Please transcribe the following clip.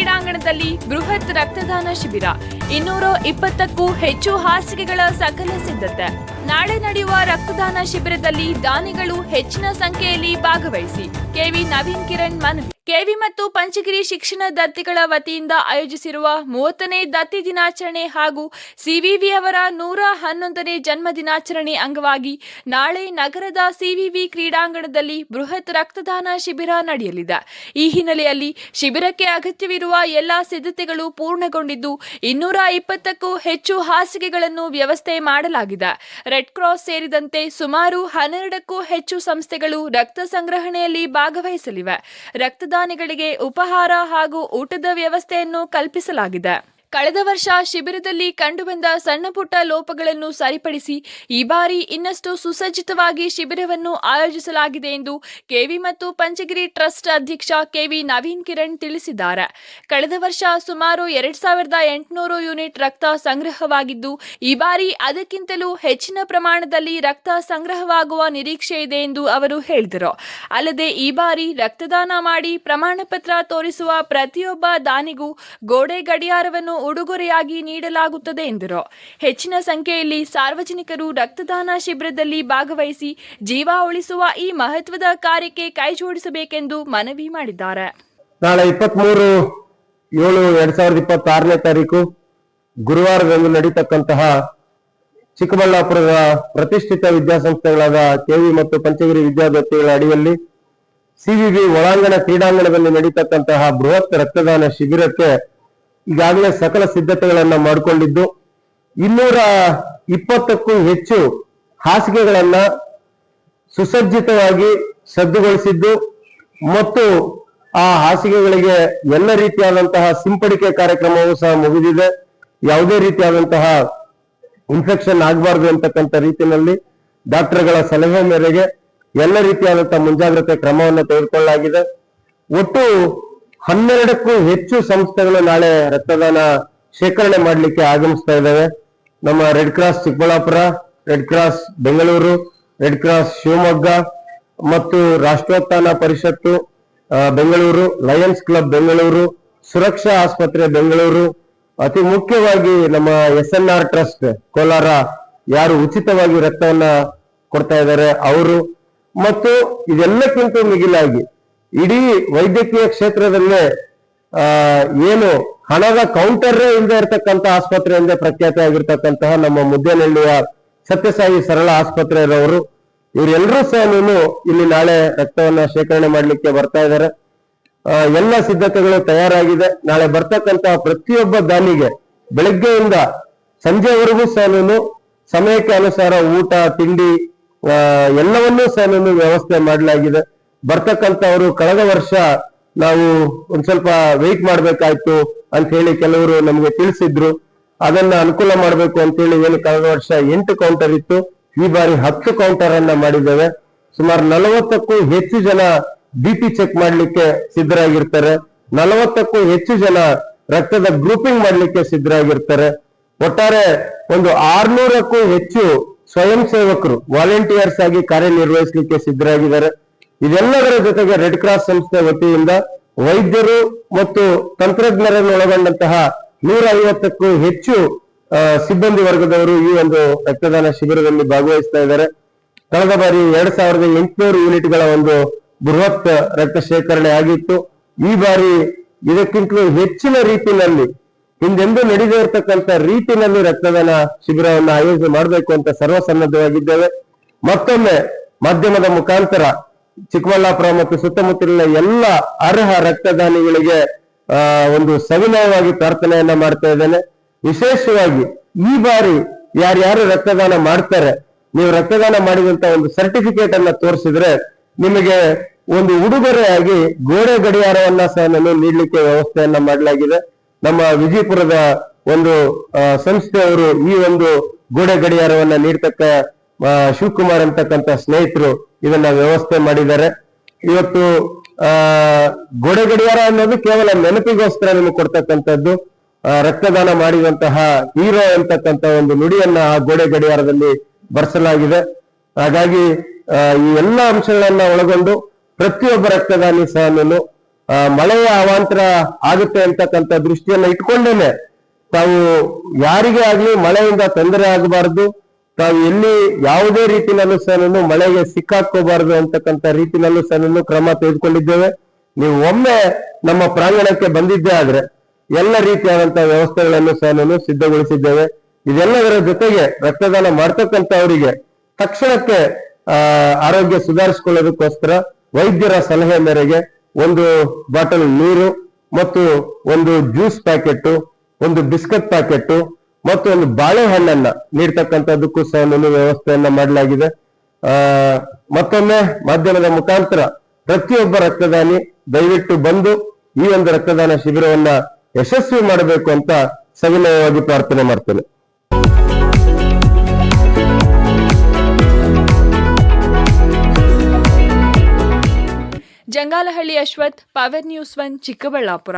ಕ್ರೀಡಾಂಗಣದಲ್ಲಿ ಬೃಹತ್ ರಕ್ತದಾನ ಶಿಬಿರ 220ಕ್ಕೂ ಹೆಚ್ಚು ಹಾಸಿಗೆಗಳ ಸಕಲ ಸಿದ್ಧತೆ. ನಾಳೆ ನಡೆಯುವ ರಕ್ತದಾನ ಶಿಬಿರದಲ್ಲಿ ದಾನಿಗಳು ಹೆಚ್ಚಿನ ಸಂಖ್ಯೆಯಲ್ಲಿ ಭಾಗವಹಿಸಿ ಕೆವಿ ನವೀನ್ ಕಿರಣ್ ಮನವಿ. ಕೆವಿ ಮತ್ತು ಪಂಚಗಿರಿ ಶಿಕ್ಷಣ ದತ್ತಿಗಳ ವತಿಯಿಂದ ಆಯೋಜಿಸಿರುವ 30ನೇ ದತ್ತಿ ದಿನಾಚರಣೆ ಹಾಗೂ ಸಿವಿವಿ ಅವರ 111ನೇ ಜನ್ಮ ದಿನಾಚರಣೆ ಅಂಗವಾಗಿ ನಾಳೆ ನಗರದ ಸಿವಿವಿ ಕ್ರೀಡಾಂಗಣದಲ್ಲಿ ಬೃಹತ್ ರಕ್ತದಾನ ಶಿಬಿರ ನಡೆಯಲಿದೆ. ಈ ಹಿನ್ನೆಲೆಯಲ್ಲಿ ಶಿಬಿರಕ್ಕೆ ಅಗತ್ಯವಿರುವ ಎಲ್ಲಾ ಸಿದ್ಧತೆಗಳು ಪೂರ್ಣಗೊಂಡಿದ್ದು 220ಕ್ಕೂ ಹೆಚ್ಚು ಹಾಸಿಗೆಗಳನ್ನು ವ್ಯವಸ್ಥೆ ಮಾಡಲಾಗಿದೆ. ರೆಡ್ ಕ್ರಾಸ್ ಸೇರಿದಂತೆ ಸುಮಾರು 12ಕ್ಕೂ ಹೆಚ್ಚು ಸಂಸ್ಥೆಗಳು ರಕ್ತ ಸಂಗ್ರಹಣೆಯಲ್ಲಿ ಭಾಗವಹಿಸಲಿವೆ. ರಕ್ತದಾನಿಗಳಿಗೆ ಉಪಹಾರ ಹಾಗೂ ಊಟದ ವ್ಯವಸ್ಥೆಯನ್ನು ಕಲ್ಪಿಸಲಾಗಿದೆ. ಕಳೆದ ವರ್ಷ ಶಿಬಿರದಲ್ಲಿ ಕಂಡುಬಂದ ಸಣ್ಣ ಪುಟ್ಟ ಲೋಪಗಳನ್ನು ಸರಿಪಡಿಸಿ ಈ ಬಾರಿ ಇನ್ನಷ್ಟು ಸುಸಜ್ಜಿತವಾಗಿ ಶಿಬಿರವನ್ನು ಆಯೋಜಿಸಲಾಗಿದೆ ಎಂದು ಕೆವಿ ಮತ್ತು ಪಂಚಗಿರಿ ಟ್ರಸ್ಟ್ ಅಧ್ಯಕ್ಷ ಕೆವಿ ನವೀನ್ ಕಿರಣ್ ತಿಳಿಸಿದ್ದಾರೆ. ಕಳೆದ ವರ್ಷ ಸುಮಾರು 2800 ಯೂನಿಟ್ ರಕ್ತ ಸಂಗ್ರಹವಾಗಿದ್ದು ಈ ಬಾರಿ ಅದಕ್ಕಿಂತಲೂ ಹೆಚ್ಚಿನ ಪ್ರಮಾಣದಲ್ಲಿ ರಕ್ತ ಸಂಗ್ರಹವಾಗುವ ನಿರೀಕ್ಷೆ ಇದೆ ಎಂದು ಅವರು ಹೇಳಿದರು. ಅಲ್ಲದೆ ಈ ಬಾರಿ ರಕ್ತದಾನ ಮಾಡಿ ಪ್ರಮಾಣ ಪತ್ರ ತೋರಿಸುವ ಪ್ರತಿಯೊಬ್ಬ ದಾನಿಗೂ ಗೋಡೆ ಗಡಿಯಾರವನ್ನು ಉಡುಗೊರೆಯಾಗಿ ನೀಡಲಾಗುತ್ತದೆ ಎಂದರು. ಹೆಚ್ಚಿನ ಸಂಖ್ಯೆಯಲ್ಲಿ ಸಾರ್ವಜನಿಕರು ರಕ್ತದಾನ ಶಿಬಿರದಲ್ಲಿ ಭಾಗವಹಿಸಿ ಜೀವ ಉಳಿಸುವ ಈ ಮಹತ್ವದ ಕಾರ್ಯಕ್ಕೆ ಕೈಜೋಡಿಸಬೇಕೆಂದು ಮನವಿ ಮಾಡಿದ್ದಾರೆ. ನಾಳೆ 23/7/2026 ಗುರುವಾರದಂದು ನಡೀತಕ್ಕಂತಹ ಚಿಕ್ಕಬಳ್ಳಾಪುರದ ಪ್ರತಿಷ್ಠಿತ ವಿದ್ಯಾಸಂಸ್ಥೆಗಳಾದ ಕೆವಿ ಮತ್ತು ಪಂಚಗಿರಿ ವಿದ್ಯಾದತ್ತಿಗಳ ಅಡಿಯಲ್ಲಿ ಸಿವಿವಿ ಒಳಾಂಗಣ ಕ್ರೀಡಾಂಗಣದಲ್ಲಿ ನಡೀತಕ್ಕಂತಹ ಬೃಹತ್ ರಕ್ತದಾನ ಶಿಬಿರಕ್ಕೆ ಈಗಾಗಲೇ ಸಕಲ ಸಿದ್ಧತೆಗಳನ್ನ ಮಾಡಿಕೊಂಡಿದ್ದು 220ಕ್ಕೂ ಹೆಚ್ಚು ಹಾಸಿಗೆಗಳನ್ನ ಸುಸಜ್ಜಿತವಾಗಿ ಸಜ್ಜುಗೊಳಿಸಿದ್ದು ಮತ್ತು ಆ ಹಾಸಿಗೆಗಳಿಗೆ ಎಲ್ಲ ರೀತಿಯಾದಂತಹ ಸಿಂಪಡಿಕೆ ಕಾರ್ಯಕ್ರಮವೂ ಸಹ ಮುಗಿದಿದೆ. ಯಾವುದೇ ರೀತಿಯಾದಂತಹ ಇನ್ಫೆಕ್ಷನ್ ಆಗಬಾರದು ಅಂತಕ್ಕಂಥ ರೀತಿಯಲ್ಲಿ ಡಾಕ್ಟರ್ಗಳ ಸಲಹೆ ಮೇರೆಗೆ ಎಲ್ಲ ರೀತಿಯಾದಂತಹ ಮುಂಜಾಗ್ರತೆ ಕ್ರಮವನ್ನು ತೆಗೆದುಕೊಳ್ಳಲಾಗಿದೆ. ಒಟ್ಟು 12ಕ್ಕೂ ಹೆಚ್ಚು ಸಂಸ್ಥೆಗಳು ನಾಳೆ ರಕ್ತದಾನ ಶೇಖರಣೆ ಮಾಡಲಿಕ್ಕೆ ಆಗಮಿಸ್ತಾ ಇದ್ದಾವೆ. ನಮ್ಮ red cross Chikkaballapur, red cross Bengaluru, red cross Shivamogga ಮತ್ತು ರಾಷ್ಟ್ರೋತ್ಥಾನ ಪರಿಷತ್ತು ಬೆಂಗಳೂರು, ಲಯನ್ಸ್ ಕ್ಲಬ್ ಬೆಂಗಳೂರು, ಸುರಕ್ಷಾ ಆಸ್ಪತ್ರೆ ಬೆಂಗಳೂರು, ಅತಿ ಮುಖ್ಯವಾಗಿ ನಮ್ಮ SNR ಟ್ರಸ್ಟ್ ಕೋಲಾರ ಯಾರು ಉಚಿತವಾಗಿ ರಕ್ತವನ್ನ ಕೊಡ್ತಾ ಇದ್ದಾರೆ ಅವರು, ಮತ್ತು ಇದೆಲ್ಲಕ್ಕಿಂತ ಮಿಗಿಲಾಗಿ ಇಡೀ ವೈದ್ಯಕೀಯ ಕ್ಷೇತ್ರದಲ್ಲೇ ಏನು ಹಣದ ಕೌಂಟರೇ ಇಲ್ಲದೆ ಇರತಕ್ಕಂತ ಆಸ್ಪತ್ರೆ ಎಂದೇ ಪ್ರಖ್ಯಾತಿ ಆಗಿರ್ತಕ್ಕಂತಹ ನಮ್ಮ ಮುದ್ದೇನಹಳ್ಳಿಯ ಸತ್ಯಸಾಯಿ ಸರಳ ಆಸ್ಪತ್ರೆ ಇರೋರು, ಇವರೆಲ್ಲರೂ ಸಹ ಇಲ್ಲಿ ನಾಳೆ ರಕ್ತವನ್ನ ಶೇಖರಣೆ ಮಾಡ್ಲಿಕ್ಕೆ ಬರ್ತಾ ಇದ್ದಾರೆ. ಎಲ್ಲ ಸಿದ್ಧತೆಗಳು ತಯಾರಾಗಿದೆ. ನಾಳೆ ಬರ್ತಕ್ಕಂತಹ ಪ್ರತಿಯೊಬ್ಬ ದಾನಿಗೆ ಬೆಳಗ್ಗೆಯಿಂದ ಸಂಜೆವರೆಗೂ ಸಹ ಸಮಯಕ್ಕೆ ಅನುಸಾರ ಊಟ ತಿಂಡಿ ಎಲ್ಲವನ್ನೂ ಸಹ ವ್ಯವಸ್ಥೆ ಮಾಡಲಾಗಿದೆ. ಬರ್ತಕ್ಕಂಥವರು ಕಳೆದ ವರ್ಷ ನಾವು ಒಂದ್ ಸ್ವಲ್ಪ ವೆಯ್ಟ್ ಮಾಡ್ಬೇಕಾಯ್ತು ಅಂತ ಹೇಳಿ ಕೆಲವರು ನಮ್ಗೆ ತಿಳಿಸಿದ್ರು. ಅದನ್ನ ಅನುಕೂಲ ಮಾಡ್ಬೇಕು ಅಂತ ಹೇಳಿ ಏನು ಕಳೆದ ವರ್ಷ 8 ಕೌಂಟರ್ ಇತ್ತು, ಈ ಬಾರಿ 10 ಕೌಂಟರ್ ಅನ್ನ ಮಾಡಿದ್ದೇವೆ. ಸುಮಾರು 40ಕ್ಕೂ ಹೆಚ್ಚು ಜನ BP ಚೆಕ್ ಮಾಡ್ಲಿಕ್ಕೆ ಸಿದ್ಧರಾಗಿರ್ತಾರೆ. 40ಕ್ಕೂ ಹೆಚ್ಚು ಜನ ರಕ್ತದ ಗ್ರೂಪಿಂಗ್ ಮಾಡ್ಲಿಕ್ಕೆ ಸಿದ್ಧರಾಗಿರ್ತಾರೆ. ಒಟ್ಟಾರೆ ಒಂದು 600ಕ್ಕೂ ಹೆಚ್ಚು ಸ್ವಯಂ ಸೇವಕರು ವಾಲಂಟಿಯರ್ಸ್ ಆಗಿ ಕಾರ್ಯನಿರ್ವಹಿಸಲಿಕ್ಕೆ ಸಿದ್ಧರಾಗಿದ್ದಾರೆ. ಇದೆಲ್ಲದರ ಜೊತೆಗೆ ರೆಡ್ ಕ್ರಾಸ್ ಸಂಸ್ಥೆ ವತಿಯಿಂದ ವೈದ್ಯರು ಮತ್ತು ತಂತ್ರಜ್ಞರನ್ನು ಒಳಗೊಂಡಂತಹ 150ಕ್ಕೂ ಹೆಚ್ಚು ಸಿಬ್ಬಂದಿ ವರ್ಗದವರು ಈ ಒಂದು ರಕ್ತದಾನ ಶಿಬಿರದಲ್ಲಿ ಭಾಗವಹಿಸ್ತಾ ಇದ್ದಾರೆ. ಕಳೆದ ಬಾರಿ 2800 ಯೂನಿಟ್ಗಳ ಒಂದು ಬೃಹತ್ ರಕ್ತ ಶೇಖರಣೆ ಆಗಿತ್ತು. ಈ ಬಾರಿ ಇದಕ್ಕಿಂತಲೂ ಹೆಚ್ಚಿನ ರೀತಿಯಲ್ಲಿ ಹಿಂದೆಂದೂ ನಡೆದೇ ಇರತಕ್ಕಂಥ ರೀತಿಯಲ್ಲಿ ರಕ್ತದಾನ ಶಿಬಿರವನ್ನು ಆಯೋಜನೆ ಮಾಡಬೇಕು ಅಂತ ಸರ್ವಸನ್ನದ್ಧವಾಗಿದ್ದೇವೆ. ಮತ್ತೊಮ್ಮೆ ಮಾಧ್ಯಮದ ಮುಖಾಂತರ ಚಿಕ್ಕಬಳ್ಳಾಪುರ ಮತ್ತು ಸುತ್ತಮುತ್ತಲಿನ ಎಲ್ಲ ಅರ್ಹ ರಕ್ತದಾನಿಗಳಿಗೆ ಒಂದು ಸವಿನಯವಾಗಿ ಪ್ರಾರ್ಥನೆಯನ್ನ ಮಾಡ್ತಾ ಇದ್ದೇನೆ. ವಿಶೇಷವಾಗಿ ಈ ಬಾರಿ ಯಾರ್ಯಾರು ರಕ್ತದಾನ ಮಾಡ್ತಾರೆ, ನೀವು ರಕ್ತದಾನ ಮಾಡಿದಂತ ಒಂದು ಸರ್ಟಿಫಿಕೇಟ್ ಅನ್ನ ತೋರಿಸಿದ್ರೆ ನಿಮಗೆ ಒಂದು ಉಡುಗೊರೆಯಾಗಿ ಗೋಡೆ ಗಡಿಯಾರವನ್ನ ಸಹ ನೀಡಲಿಕ್ಕೆ ವ್ಯವಸ್ಥೆಯನ್ನ ಮಾಡಲಾಗಿದೆ. ನಮ್ಮ ವಿಜಯಪುರದ ಒಂದು ಸಂಸ್ಥೆಯವರು ಈ ಒಂದು ಗೋಡೆ ಗಡಿಯಾರವನ್ನ ನೀಡ್ತಕ್ಕ ಶಿವಕುಮಾರ್ ಅಂತಕ್ಕಂಥ ಸ್ನೇಹಿತರು ಇದನ್ನ ವ್ಯವಸ್ಥೆ ಮಾಡಿದ್ದಾರೆ. ಇವತ್ತು ಗೋಡೆ ಗಡಿಯಾರ ಅನ್ನೋದು ಕೇವಲ ನೆನಪಿಗೋಸ್ಕರ ನಿಮಗೆ ಕೊಡ್ತಕ್ಕಂಥದ್ದು. ರಕ್ತದಾನ ಮಾಡಿದಂತಹ ಹೀರೋ ಅಂತಕ್ಕಂಥ ಒಂದು ನುಡಿಯನ್ನ ಆ ಗೋಡೆ ಗಡಿಯಾರದಲ್ಲಿ ಬರೆಸಲಾಗಿದೆ. ಹಾಗಾಗಿ ಈ ಎಲ್ಲ ಅಂಶಗಳನ್ನ ಒಳಗೊಂಡು ಪ್ರತಿಯೊಬ್ಬ ರಕ್ತದಾನಿ ಸಹ ಮಳೆಯ ಅವಾಂತರ ಆಗುತ್ತೆ ಅಂತಕ್ಕಂಥ ದೃಷ್ಟಿಯನ್ನ ಇಟ್ಕೊಂಡೇನೆ ತಾವು ಯಾರಿಗೇ ಆಗ್ಲಿ ಮಳೆಯಿಂದ ತೊಂದರೆ ಆಗಬಾರ್ದು, ತಾವು ಎಲ್ಲಿ ಯಾವುದೇ ರೀತಿನಲ್ಲೂ ಸಹ ಮಳೆಗೆ ಸಿಕ್ಕಾಕೋಬಾರದು ಅಂತಕ್ಕಂಥ ರೀತಿನಲ್ಲೂ ಸಹ ಕ್ರಮ ತೆಗೆದುಕೊಂಡಿದ್ದೇವೆ. ನೀವು ಒಮ್ಮೆ ನಮ್ಮ ಪ್ರಾಂಗಣಕ್ಕೆ ಬಂದಿದ್ದೇ ಆದ್ರೆ ಎಲ್ಲ ರೀತಿಯಾದಂತಹ ವ್ಯವಸ್ಥೆಗಳನ್ನು ಸಹ ಸಿದ್ಧಗೊಳಿಸಿದ್ದೇವೆ. ಇದೆಲ್ಲದರ ಜೊತೆಗೆ ರಕ್ತದಾನ ಮಾಡ್ತಕ್ಕಂಥವರಿಗೆ ತಕ್ಷಣಕ್ಕೆ ಆರೋಗ್ಯ ಸುಧಾರಿಸಿಕೊಳ್ಳೋದಕ್ಕೋಸ್ಕರ ವೈದ್ಯರ ಸಲಹೆ ಮೇರೆಗೆ ಒಂದು ಬಾಟಲ್ ನೀರು ಮತ್ತು ಒಂದು ಜ್ಯೂಸ್ ಪ್ಯಾಕೆಟ್, ಒಂದು ಬಿಸ್ಕತ್ ಪ್ಯಾಕೆಟ್ ಮತ್ತು ಒಂದು ಬಾಳೆಹಣ್ಣನ್ನ ನೀಡ್ತಕ್ಕಂಥದ್ದಕ್ಕೂ ಸಹ ವ್ಯವಸ್ಥೆಯನ್ನ ಮಾಡಲಾಗಿದೆ. ಮತ್ತೊಮ್ಮೆ ಮಾಧ್ಯಮದ ಮುಖಾಂತರ ಪ್ರತಿಯೊಬ್ಬ ರಕ್ತದಾನಿ ದಯವಿಟ್ಟು ಬಂದು ಈ ಒಂದು ರಕ್ತದಾನ ಶಿಬಿರವನ್ನ ಯಶಸ್ವಿ ಮಾಡಬೇಕು ಅಂತ ಸವಿನಯವಾಗಿ ಪ್ರಾರ್ಥನೆ ಮಾಡ್ತೇನೆ. Jangalahalli Ashwath, power news 1, Chikkaballapur.